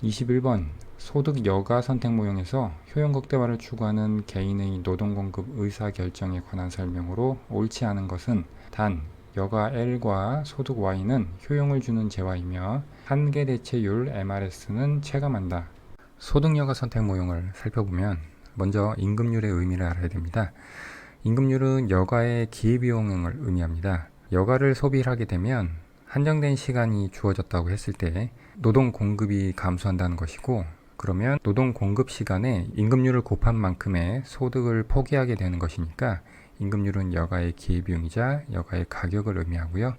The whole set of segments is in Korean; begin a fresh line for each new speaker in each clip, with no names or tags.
21번 소득 여가 선택 모형에서 효용 극대화를 추구하는 개인의 노동공급 의사결정에 관한 설명으로 옳지 않은 것은 단 여가 L과 소득 Y는 효용을 주는 재화이며 한계 대체율 MRS는 체감한다. 소득 여가 선택 모형을 살펴보면 먼저 임금률의 의미를 알아야 됩니다. 임금률은 여가의 기회비용을 의미합니다. 여가를 소비를 하게 되면 한정된 시간이 주어졌다고 했을 때 노동 공급이 감소한다는 것이고, 그러면 노동 공급 시간에 임금률을 곱한 만큼의 소득을 포기하게 되는 것이니까 임금률은 여가의 기회비용이자 여가의 가격을 의미하고요.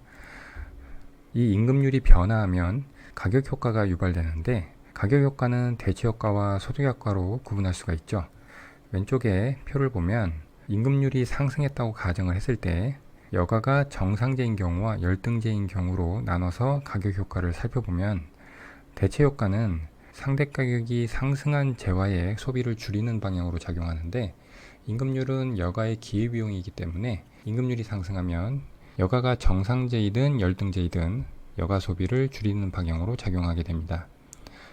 이 임금률이 변화하면 가격 효과가 유발되는데, 가격 효과는 대체 효과와 소득 효과로 구분할 수가 있죠. 왼쪽에 표를 보면 임금률이 상승했다고 가정을 했을 때 여가가 정상제인 경우와 열등제인 경우로 나눠서 가격 효과를 살펴보면, 대체 효과는 상대 가격이 상승한 재화의 소비를 줄이는 방향으로 작용하는데, 임금률은 여가의 기회비용이기 때문에 임금률이 상승하면 여가가 정상제이든 열등제이든 여가 소비를 줄이는 방향으로 작용하게 됩니다.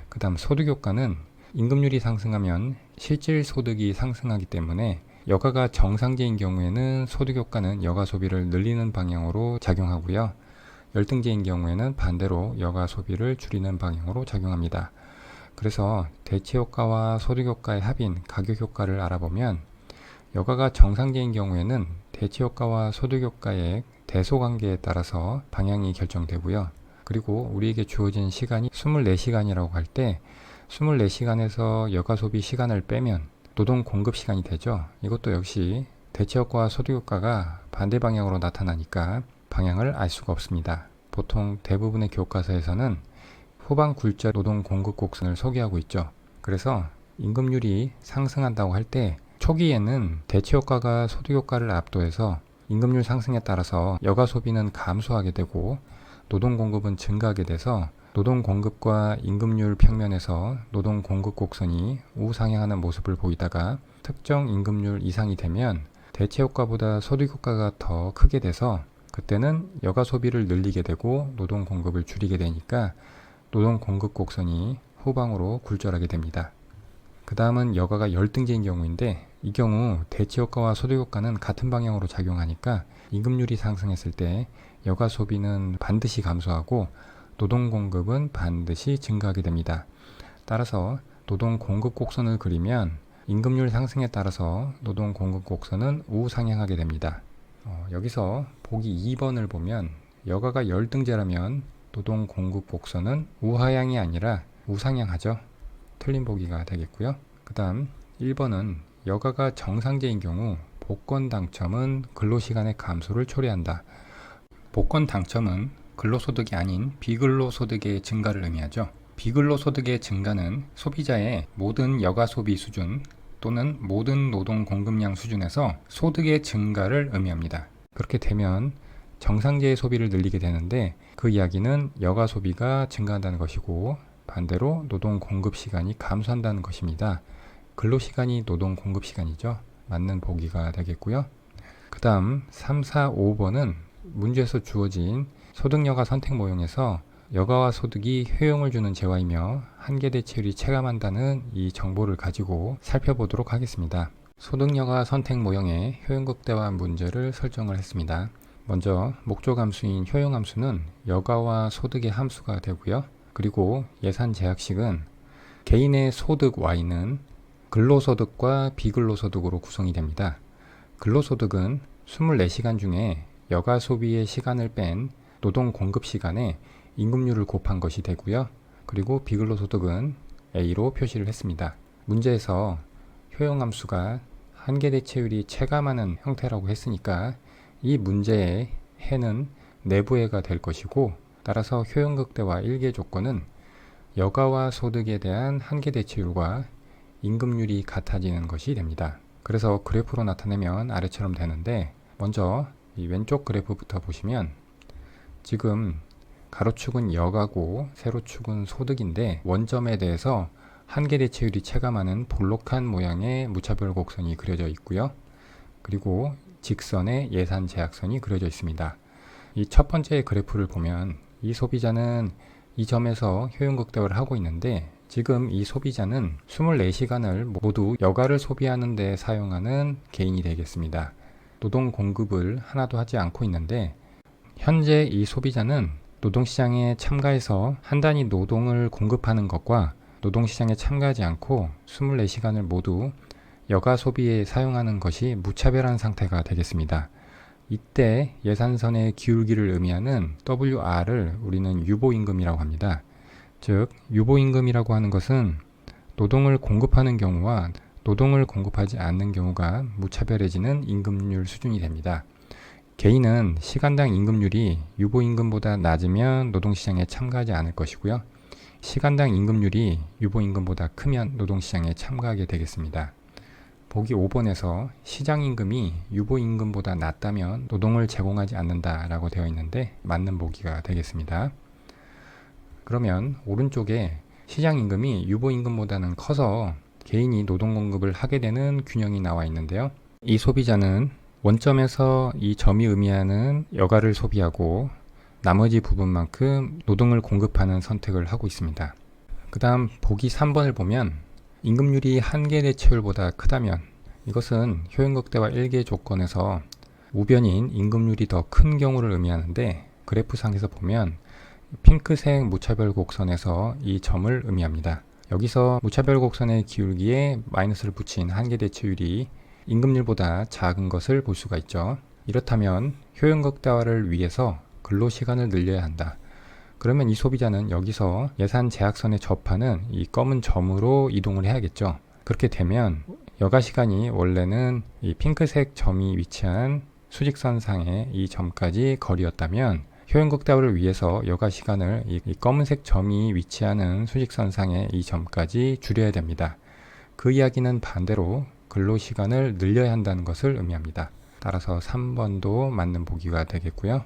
그 다음 소득 효과는 임금률이 상승하면 실질 소득이 상승하기 때문에 여가가 정상제인 경우에는 소득 효과는 여가 소비를 늘리는 방향으로 작용하고요. 열등제인 경우에는 반대로 여가 소비를 줄이는 방향으로 작용합니다. 그래서 대체 효과와 소득 효과의 합인 가격 효과를 알아보면, 여가가 정상제인 경우에는 대체 효과와 소득 효과의 대소관계에 따라서 방향이 결정되고요. 그리고 우리에게 주어진 시간이 24시간이라고 할 때 24시간에서 여가 소비 시간을 빼면 노동 공급 시간이 되죠. 이것도 역시 대체 효과와 소득 효과가 반대 방향으로 나타나니까 방향을 알 수가 없습니다. 보통 대부분의 교과서에서는 후방 굴절 노동 공급 곡선을 소개하고 있죠. 그래서 임금률이 상승한다고 할 때 초기에는 대체 효과가 소득 효과를 압도해서 임금률 상승에 따라서 여가 소비는 감소하게 되고 노동 공급은 증가하게 돼서 노동 공급과 임금률 평면에서 노동 공급 곡선이 우상향하는 모습을 보이다가 특정 임금률 이상이 되면 대체 효과보다 소득 효과가 더 크게 돼서 그때는 여가 소비를 늘리게 되고 노동 공급을 줄이게 되니까 노동 공급 곡선이 후방으로 굴절하게 됩니다. 그 다음은 여가가 열등제인 경우인데, 이 경우 대체 효과와 소득 효과는 같은 방향으로 작용하니까 임금률이 상승했을 때 여가 소비는 반드시 감소하고 노동 공급은 반드시 증가하게 됩니다. 따라서 노동 공급 곡선을 그리면 임금률 상승에 따라서 노동 공급 곡선은 우상향하게 됩니다. 여기서 보기 2번을 보면 여가가 열등제라면 노동 공급 곡선은 우하향이 아니라 우상향하죠. 틀린 보기가 되겠고요. 그 다음 1번은 여가가 정상제인 경우 복권 당첨은 근로시간의 감소를 초래한다. 복권 당첨은 근로소득이 아닌 비근로소득의 증가를 의미하죠. 비근로소득의 증가는 소비자의 모든 여가 소비 수준 또는 모든 노동 공급량 수준에서 소득의 증가를 의미합니다. 그렇게 되면 정상제의 소비를 늘리게 되는데, 그 이야기는 여가 소비가 증가한다는 것이고 반대로 노동 공급 시간이 감소한다는 것입니다. 근로시간이 노동 공급 시간이죠. 맞는 보기가 되겠고요. 그 다음 3, 4, 5번은 문제에서 주어진 소득여가 선택 모형에서 여가와 소득이 효용을 주는 재화이며 한계 대체율이 체감한다는 이 정보를 가지고 살펴보도록 하겠습니다. 소득여가 선택 모형의 효용 극대화 문제를 설정을 했습니다. 먼저 목적 함수인 효용 함수는 여가와 소득의 함수가 되고요. 그리고 예산 제약식은 개인의 소득 Y는 근로소득과 비근로소득으로 구성이 됩니다. 근로소득은 24시간 중에 여가 소비의 시간을 뺀 노동 공급 시간에 임금률을 곱한 것이 되고요. 그리고 비근로소득은 A로 표시를 했습니다. 문제에서 효용함수가 한계 대체율이 체감하는 형태라고 했으니까 이 문제의 해는 내부해가 될 것이고, 따라서 효용극대화 1개 조건은 여가와 소득에 대한 한계 대체율과 임금률이 같아지는 것이 됩니다. 그래서 그래프로 나타내면 아래처럼 되는데, 먼저 이 왼쪽 그래프부터 보시면 지금 가로축은 여가고 세로축은 소득인데, 원점에 대해서 한계 대체율이 체감하는 볼록한 모양의 무차별 곡선이 그려져 있고요. 그리고 직선에 예산 제약선이 그려져 있습니다. 이 첫 번째 그래프를 보면 이 소비자는 이 점에서 효용극대화를 하고 있는데, 지금 이 소비자는 24시간을 모두 여가를 소비하는 데 사용하는 개인이 되겠습니다. 노동 공급을 하나도 하지 않고 있는데, 현재 이 소비자는 노동시장에 참가해서 한 단위 노동을 공급하는 것과 노동시장에 참가하지 않고 24시간을 모두 여가 소비에 사용하는 것이 무차별한 상태가 되겠습니다. 이때 예산선의 기울기를 의미하는 WR을 우리는 유보임금이라고 합니다. 즉, 유보임금이라고 하는 것은 노동을 공급하는 경우와 노동을 공급하지 않는 경우가 무차별해지는 임금률 수준이 됩니다. 개인은 시간당 임금률이 유보임금보다 낮으면 노동시장에 참가하지 않을 것이고요. 시간당 임금률이 유보임금보다 크면 노동시장에 참가하게 되겠습니다. 보기 5번에서 시장임금이 유보임금보다 낮다면 노동을 제공하지 않는다라고 되어 있는데 맞는 보기가 되겠습니다. 그러면 오른쪽에 시장임금이 유보임금보다는 커서 개인이 노동 공급을 하게 되는 균형이 나와 있는데요. 이 소비자는 원점에서 이 점이 의미하는 여가를 소비하고 나머지 부분만큼 노동을 공급하는 선택을 하고 있습니다. 그 다음 보기 3번을 보면 임금률이 한계 대체율보다 크다면, 이것은 효용극대화 1개 조건에서 우변인 임금률이 더 큰 경우를 의미하는데, 그래프상에서 보면 핑크색 무차별 곡선에서 이 점을 의미합니다. 여기서 무차별 곡선의 기울기에 마이너스를 붙인 한계 대체율이 임금률보다 작은 것을 볼 수가 있죠. 이렇다면 효용극대화를 위해서 근로시간을 늘려야 한다. 그러면 이 소비자는 여기서 예산 제약선에 접하는 이 검은 점으로 이동을 해야겠죠. 그렇게 되면 여가시간이 원래는 이 핑크색 점이 위치한 수직선상의 이 점까지 거리였다면, 효용극대화를 위해서 여가시간을 이 검은색 점이 위치하는 수직선상의 이 점까지 줄여야 됩니다. 그 이야기는 반대로 근로시간을 늘려야 한다는 것을 의미합니다. 따라서 3번도 맞는 보기가 되겠고요.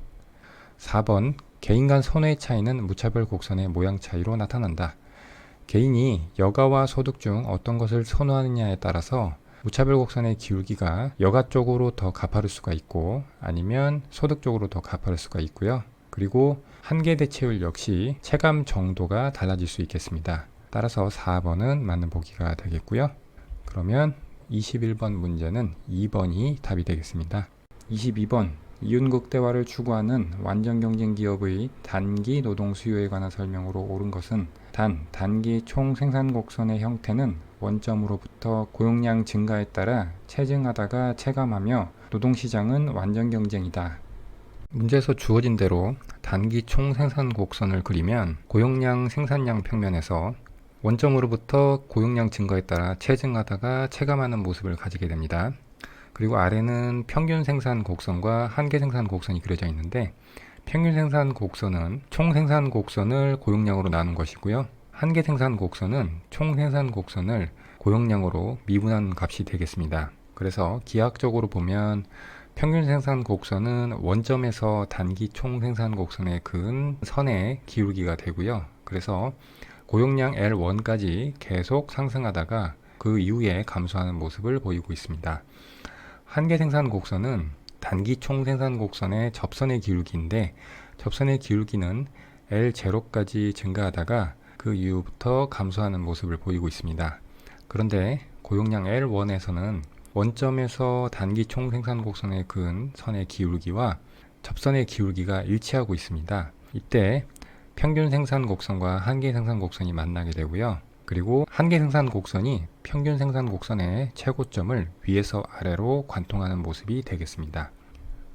4번, 개인 간 선호의 차이는 무차별 곡선의 모양 차이로 나타난다. 개인이 여가와 소득 중 어떤 것을 선호하느냐에 따라서 무차별 곡선의 기울기가 여가 쪽으로 더 가파를 수가 있고 아니면 소득 쪽으로 더 가파를 수가 있고요. 그리고 한계 대체율 역시 체감 정도가 달라질 수 있겠습니다. 따라서 4번은 맞는 보기가 되겠고요. 그러면 21번 문제는 2번이 답이 되겠습니다. 22번, 이윤극대화를 추구하는 완전경쟁 기업의 단기 노동 수요에 관한 설명으로 옳은 것은 단기 총생산곡선의 형태는 원점으로부터 고용량 증가에 따라 체증하다가 체감하며 노동시장은 완전경쟁이다. 문제에서 주어진 대로 단기 총생산곡선을 그리면 고용량 생산량 평면에서 원점으로부터 고용량 증가에 따라 체증하다가 체감하는 모습을 가지게 됩니다. 그리고 아래는 평균 생산 곡선과 한계 생산 곡선이 그려져 있는데, 평균 생산 곡선은 총 생산 곡선을 고용량으로 나눈 것이고요. 한계 생산 곡선은 총 생산 곡선을 고용량으로 미분한 값이 되겠습니다. 그래서 기하학적으로 보면 평균 생산 곡선은 원점에서 단기 총 생산 곡선에 그은 선의 기울기가 되고요. 그래서 고용량 L1까지 계속 상승하다가 그 이후에 감소하는 모습을 보이고 있습니다. 한계 생산 곡선은 단기 총 생산 곡선의 접선의 기울기인데, 접선의 기울기는 L0까지 증가하다가 그 이후부터 감소하는 모습을 보이고 있습니다. 그런데 고용량 L1에서는 원점에서 단기 총 생산 곡선에 그은 선의 기울기와 접선의 기울기가 일치하고 있습니다. 이때 평균 생산 곡선과 한계 생산 곡선이 만나게 되고요. 그리고 한계 생산 곡선이 평균 생산 곡선의 최고점을 위에서 아래로 관통하는 모습이 되겠습니다.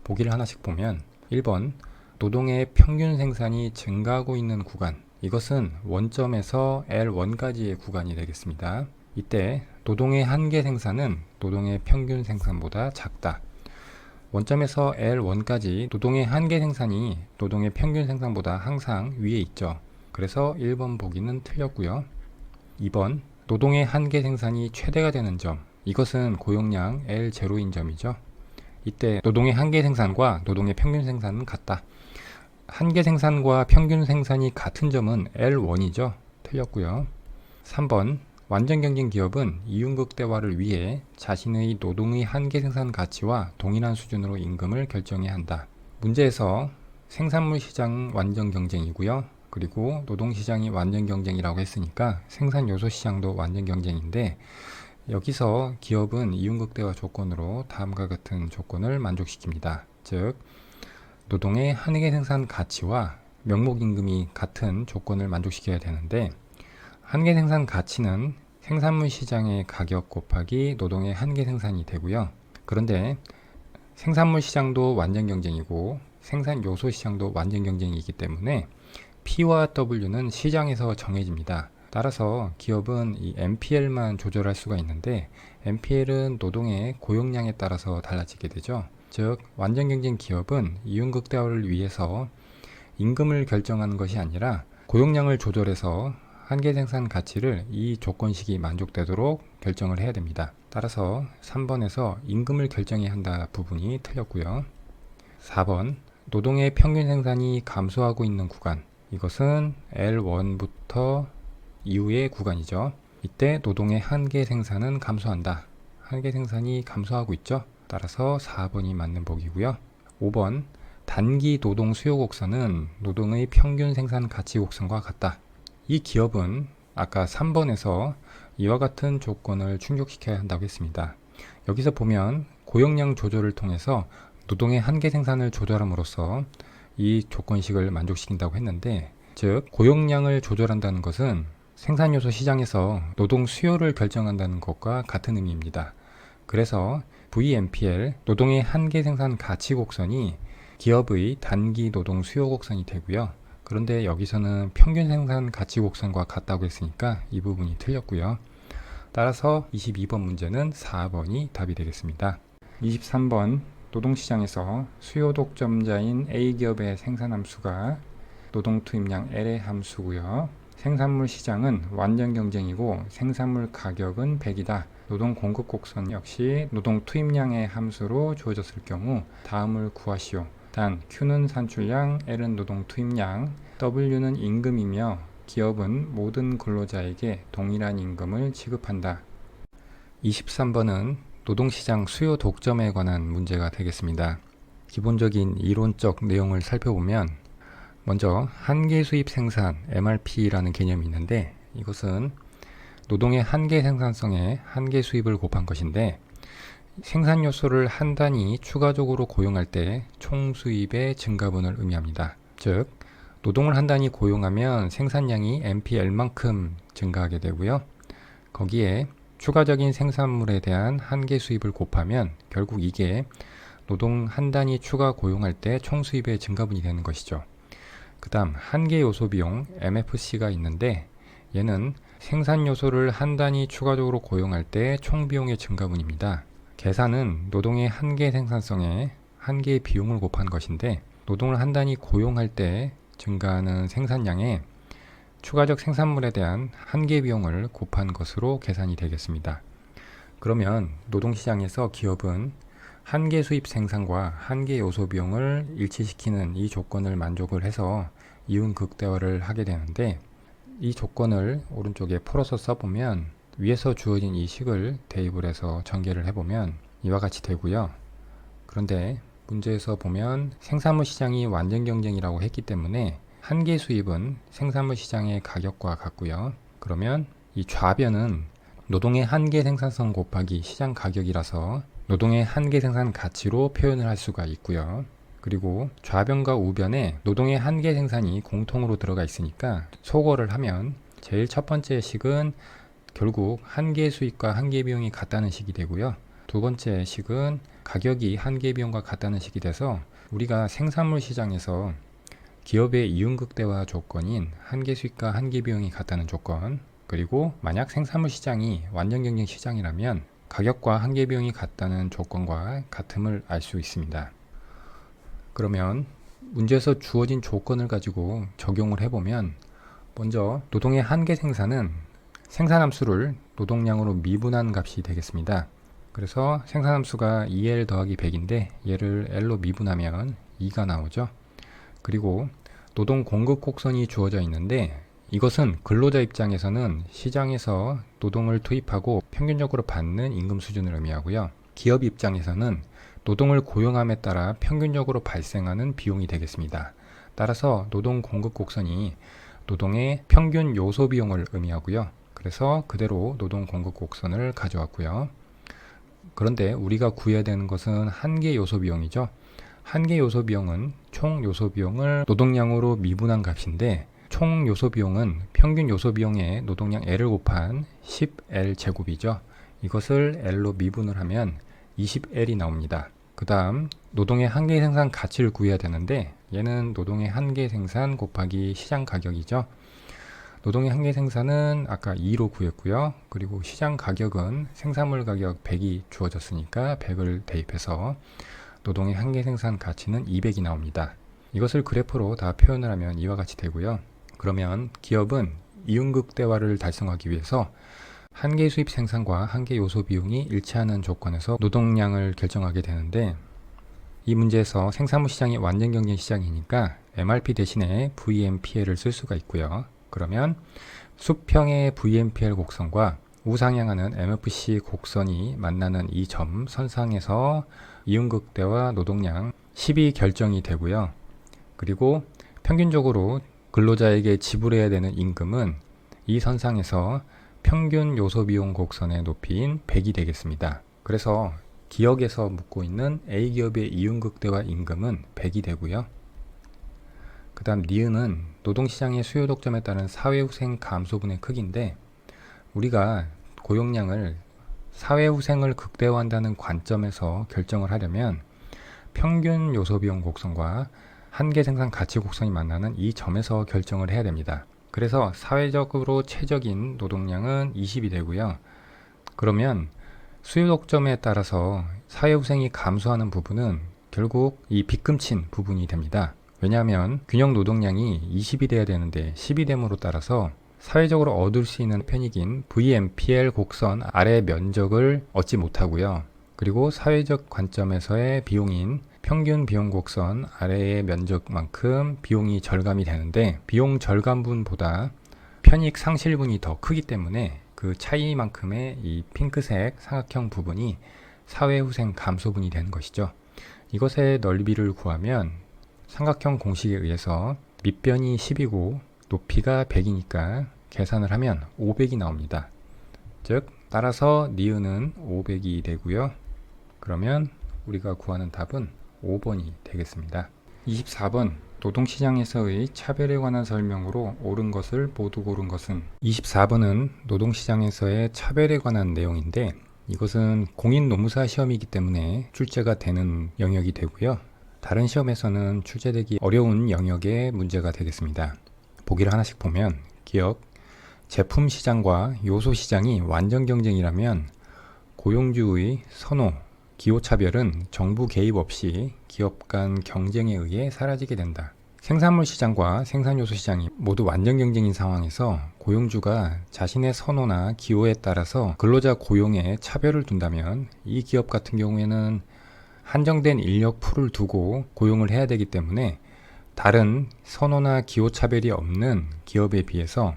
보기를 하나씩 보면 1번, 노동의 평균 생산이 증가하고 있는 구간, 이것은 원점에서 L1까지의 구간이 되겠습니다. 이때 노동의 한계 생산은 노동의 평균 생산보다 작다. 원점에서 L1까지 노동의 한계 생산이 노동의 평균 생산보다 항상 위에 있죠. 그래서 1번 보기는 틀렸고요. 2번, 노동의 한계 생산이 최대가 되는 점, 이것은 고용량 L0인 점이죠. 이때 노동의 한계 생산과 노동의 평균 생산은 같다. 한계 생산과 평균 생산이 같은 점은 L1이죠. 틀렸고요. 3번, 완전경쟁 기업은 이윤극대화를 위해 자신의 노동의 한계 생산 가치와 동일한 수준으로 임금을 결정해야 한다. 문제에서 생산물 시장 완전경쟁이고요. 그리고 노동시장이 완전 경쟁이라고 했으니까 생산 요소 시장도 완전 경쟁인데, 여기서 기업은 이윤극대화 조건으로 다음과 같은 조건을 만족시킵니다. 즉, 노동의 한계 생산 가치와 명목임금이 같은 조건을 만족시켜야 되는데, 한계 생산 가치는 생산물 시장의 가격 곱하기 노동의 한계 생산이 되고요. 그런데 생산물 시장도 완전 경쟁이고 생산 요소 시장도 완전 경쟁이기 때문에 P와 W는 시장에서 정해집니다. 따라서 기업은 이 MPL만 조절할 수가 있는데, MPL은 노동의 고용량에 따라서 달라지게 되죠. 즉, 완전 경쟁 기업은 이윤극대화를 위해서 임금을 결정하는 것이 아니라 고용량을 조절해서 한계 생산 가치를 이 조건식이 만족되도록 결정을 해야 됩니다. 따라서 3번에서 임금을 결정해야 한다 부분이 틀렸고요. 4번, 노동의 평균 생산이 감소하고 있는 구간, 이것은 L1부터 이후의 구간이죠. 이때 노동의 한계 생산은 감소한다. 한계 생산이 감소하고 있죠. 따라서 4번이 맞는 보기고요. 5번, 단기 노동 수요 곡선은 노동의 평균 생산 가치 곡선과 같다. 이 기업은 아까 3번에서 이와 같은 조건을 충족시켜야 한다고 했습니다. 여기서 보면 고용량 조절을 통해서 노동의 한계 생산을 조절함으로써 이 조건식을 만족시킨다고 했는데, 즉 고용량을 조절한다는 것은 생산요소 시장에서 노동 수요를 결정한다는 것과 같은 의미입니다. 그래서 VMPL, 노동의 한계 생산 가치 곡선이 기업의 단기 노동 수요 곡선이 되고요. 그런데 여기서는 평균 생산 가치 곡선과 같다고 했으니까 이 부분이 틀렸고요. 따라서 22번 문제는 4번이 답이 되겠습니다. 23번, 노동시장에서 수요 독점자인 A기업의 생산 함수가 노동 투입량 L의 함수고요. 생산물 시장은 완전 경쟁이고 생산물 가격은 100이다. 노동 공급 곡선 역시 노동 투입량의 함수로 주어졌을 경우 다음을 구하시오. 단 Q는 산출량, L은 노동 투입량, W는 임금이며 기업은 모든 근로자에게 동일한 임금을 지급한다. 23번은 노동시장 수요 독점에 관한 문제가 되겠습니다. 기본적인 이론적 내용을 살펴보면, 먼저 한계 수입 생산 MRP라는 개념이 있는데, 이것은 노동의 한계 생산성에 한계 수입을 곱한 것인데, 생산 요소를 한 단위 추가적으로 고용할 때 총 수입의 증가분을 의미합니다. 즉, 노동을 한 단위 고용하면 생산량이 MPL만큼 증가하게 되고요. 거기에 추가적인 생산물에 대한 한계 수입을 곱하면 결국 이게 노동 한 단위 추가 고용할 때 총 수입의 증가분이 되는 것이죠. 그 다음 한계 요소 비용 MFC가 있는데, 얘는 생산 요소를 한 단위 추가적으로 고용할 때 총 비용의 증가분입니다. 계산은 노동의 한계 생산성에 한계 비용을 곱한 것인데, 노동을 한 단위 고용할 때 증가하는 생산량에 추가적 생산물에 대한 한계 비용을 곱한 것으로 계산이 되겠습니다. 그러면 노동시장에서 기업은 한계 수입 생산과 한계 요소 비용을 일치시키는 이 조건을 만족을 해서 이윤 극대화를 하게 되는데, 이 조건을 오른쪽에 풀어서 써보면 위에서 주어진 이 식을 대입을 해서 전개를 해보면 이와 같이 되고요. 그런데 문제에서 보면 생산물 시장이 완전 경쟁이라고 했기 때문에 한계 수입은 생산물 시장의 가격과 같고요. 그러면 이 좌변은 노동의 한계 생산성 곱하기 시장 가격이라서 노동의 한계 생산 가치로 표현을 할 수가 있고요. 그리고 좌변과 우변에 노동의 한계 생산이 공통으로 들어가 있으니까 소거를 하면 제일 첫 번째 식은 결국 한계 수익과 한계 비용이 같다는 식이 되고요. 두 번째 식은 가격이 한계 비용과 같다는 식이 돼서 우리가 생산물 시장에서 기업의 이윤극대화 조건인 한계 수익과 한계 비용이 같다는 조건, 그리고 만약 생산물 시장이 완전 경쟁 시장이라면 가격과 한계 비용이 같다는 조건과 같음을 알 수 있습니다. 그러면 문제에서 주어진 조건을 가지고 적용을 해보면, 먼저 노동의 한계 생산은 생산함수를 노동량으로 미분한 값이 되겠습니다. 그래서 생산함수가 2L 더하기 100인데 얘를 L로 미분하면 2가 나오죠. 그리고 노동 공급 곡선이 주어져 있는데, 이것은 근로자 입장에서는 시장에서 노동을 투입하고 평균적으로 받는 임금 수준을 의미하고요. 기업 입장에서는 노동을 고용함에 따라 평균적으로 발생하는 비용이 되겠습니다. 따라서 노동 공급 곡선이 노동의 평균 요소 비용을 의미하고요. 그래서 그대로 노동 공급 곡선을 가져왔고요. 그런데 우리가 구해야 되는 것은 한계 요소 비용이죠. 한계 요소 비용은 총 요소 비용을 노동량으로 미분한 값인데, 총 요소 비용은 평균 요소 비용의 노동량 L을 곱한 10L 제곱이죠. 이것을 L로 미분을 하면 20L이 나옵니다. 그 다음 노동의 한계 생산 가치를 구해야 되는데, 얘는 노동의 한계 생산 곱하기 시장 가격이죠. 노동의 한계 생산은 아까 2로 구했고요. 그리고 시장 가격은 생산물 가격 100이 주어졌으니까 100을 대입해서 노동의 한계 생산 가치는 200이 나옵니다. 이것을 그래프로 다 표현을 하면 이와 같이 되고요. 그러면 기업은 이윤극대화를 달성하기 위해서 한계 수입 생산과 한계 요소 비용이 일치하는 조건에서 노동량을 결정하게 되는데, 이 문제에서 생산물 시장이 완전 경쟁 시장이니까 MRP 대신에 VMPL을 쓸 수가 있고요. 그러면 수평의 VMPL 곡선과 우상향하는 MFC 곡선이 만나는 이 점 선상에서 이윤극대화 노동량 10이 결정이 되고요. 그리고 평균적으로 근로자에게 지불해야 되는 임금은 이 선상에서 평균 요소 비용 곡선의 높이인 100이 되겠습니다. 그래서 기억에서 묻고 있는 A기업의 이윤극대화 임금은 100이 되고요. 그 다음 니은은 노동시장의 수요 독점에 따른 사회후생 감소분의 크기인데, 우리가 고용량을 사회후생을 극대화한다는 관점에서 결정을 하려면 평균 요소비용 곡선과 한계 생산 가치 곡선이 만나는 이 점에서 결정을 해야 됩니다. 그래서 사회적으로 최적인 노동량은 20이 되고요. 그러면 수요 독점에 따라서 사회후생이 감소하는 부분은 결국 이 빗금친 부분이 됩니다. 왜냐하면 균형 노동량이 20이 돼야 되는데 10이 됨으로 따라서 사회적으로 얻을 수 있는 편익인 VMPL 곡선 아래 면적을 얻지 못하고요. 그리고 사회적 관점에서의 비용인 평균 비용 곡선 아래의 면적만큼 비용이 절감이 되는데, 비용 절감분보다 편익 상실분이 더 크기 때문에 그 차이만큼의 이 핑크색 삼각형 부분이 사회후생 감소분이 되는 것이죠. 이것의 넓이를 구하면 삼각형 공식에 의해서 밑변이 10이고 높이가 100이니까 계산을 하면 500이 나옵니다. 즉 따라서 니은은 500이 되고요. 그러면 우리가 구하는 답은 5번이 되겠습니다. 24번 노동시장에서의 차별에 관한 설명으로 옳은 것을 모두 고른 것은. 24번은 노동시장에서의 차별에 관한 내용인데, 이것은 공인노무사 시험이기 때문에 출제가 되는 영역이 되고요. 다른 시험에서는 출제되기 어려운 영역의 문제가 되겠습니다. 보기를 하나씩 보면 기억, 제품 시장과 요소 시장이 완전 경쟁이라면 고용주의 선호, 기호차별은 정부 개입 없이 기업 간 경쟁에 의해 사라지게 된다. 생산물 시장과 생산요소 시장이 모두 완전 경쟁인 상황에서 고용주가 자신의 선호나 기호에 따라서 근로자 고용에 차별을 둔다면 이 기업 같은 경우에는 한정된 인력 풀을 두고 고용을 해야 되기 때문에 다른 선호나 기호 차별이 없는 기업에 비해서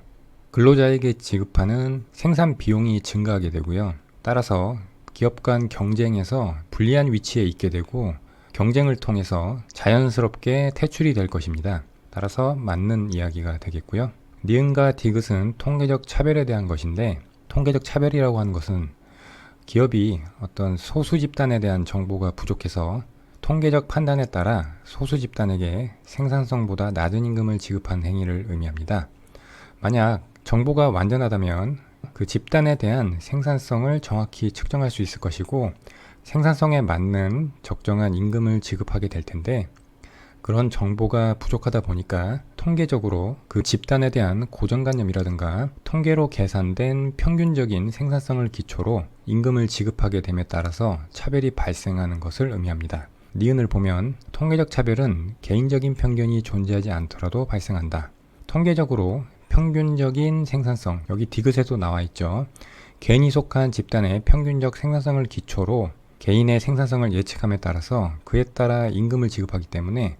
근로자에게 지급하는 생산 비용이 증가하게 되고요. 따라서 기업 간 경쟁에서 불리한 위치에 있게 되고 경쟁을 통해서 자연스럽게 퇴출이 될 것입니다. 따라서 맞는 이야기가 되겠고요. 니은과 디귿은 통계적 차별에 대한 것인데, 통계적 차별이라고 하는 것은 기업이 어떤 소수 집단에 대한 정보가 부족해서 통계적 판단에 따라 소수 집단에게 생산성보다 낮은 임금을 지급한 행위를 의미합니다. 만약 정보가 완전하다면 그 집단에 대한 생산성을 정확히 측정할 수 있을 것이고 생산성에 맞는 적정한 임금을 지급하게 될 텐데, 그런 정보가 부족하다 보니까 통계적으로 그 집단에 대한 고정관념이라든가 통계로 계산된 평균적인 생산성을 기초로 임금을 지급하게 됨에 따라서 차별이 발생하는 것을 의미합니다. 니은을 보면 통계적 차별은 개인적인 편견이 존재하지 않더라도 발생한다. 통계적으로 평균적인 생산성, 여기 디귿에도 나와 있죠. 개인이 속한 집단의 평균적 생산성을 기초로 개인의 생산성을 예측함에 따라서 그에 따라 임금을 지급하기 때문에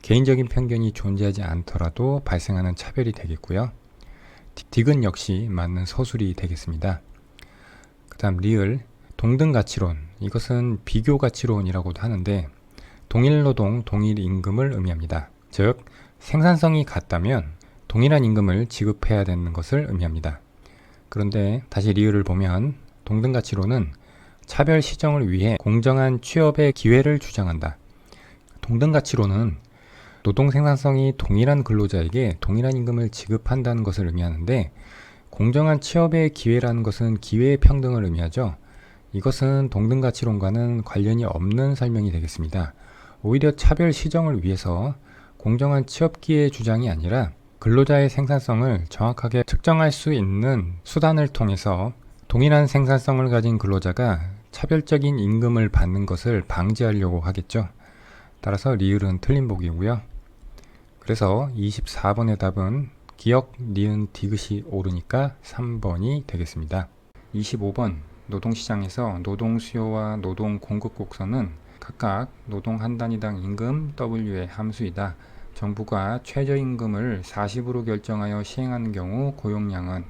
개인적인 편견이 존재하지 않더라도 발생하는 차별이 되겠고요. 디귿 역시 맞는 서술이 되겠습니다. 그 다음 리을, 동등가치론, 이것은 비교가치론이라고도 하는데 동일 노동, 동일 임금을 의미합니다. 즉 생산성이 같다면 동일한 임금을 지급해야 되는 것을 의미합니다. 그런데 다시 리을을 보면 동등가치로는 차별 시정을 위해 공정한 취업의 기회를 주장한다. 동등가치로는 노동 생산성이 동일한 근로자에게 동일한 임금을 지급한다는 것을 의미하는데, 공정한 취업의 기회라는 것은 기회의 평등을 의미하죠. 이것은 동등가치론과는 관련이 없는 설명이 되겠습니다. 오히려 차별 시정을 위해서 공정한 취업 기회의 주장이 아니라 근로자의 생산성을 정확하게 측정할 수 있는 수단을 통해서 동일한 생산성을 가진 근로자가 차별적인 임금을 받는 것을 방지하려고 하겠죠. 따라서 리을은 틀린 보기고요. 그래서 24번의 답은 기역, 니은, 디귿이 옳으니까 3번이 되겠습니다. 25번 노동시장에서 노동 수요와 노동 공급 곡선은 각각 노동 한 단위당 임금 W의 함수이다. 정부가 최저임금을 40으로 결정하여 시행하는 경우 고용량은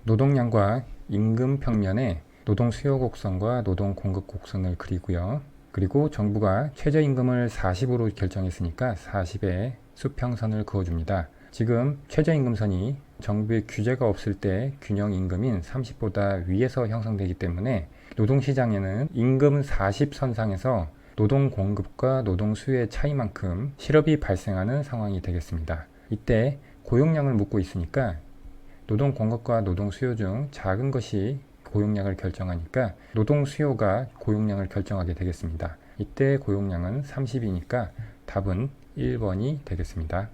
노동량과 임금 평면에 노동 수요 곡선과 노동 공급 곡선을 그리고요. 그리고 정부가 최저임금을 40으로 결정했으니까 40에 수평선을 그어줍니다. 지금 최저임금선이 정부의 규제가 없을 때 균형임금인 30보다 위에서 형성되기 때문에 노동시장에는 임금 40선상에서 노동 공급과 노동 수요의 차이만큼 실업이 발생하는 상황이 되겠습니다. 이때 고용량을 묻고 있으니까 노동 공급과 노동 수요 중 작은 것이 고용량을 결정하니까 노동 수요가 고용량을 결정하게 되겠습니다. 이때 고용량은 30이니까 답은 1번이 되겠습니다.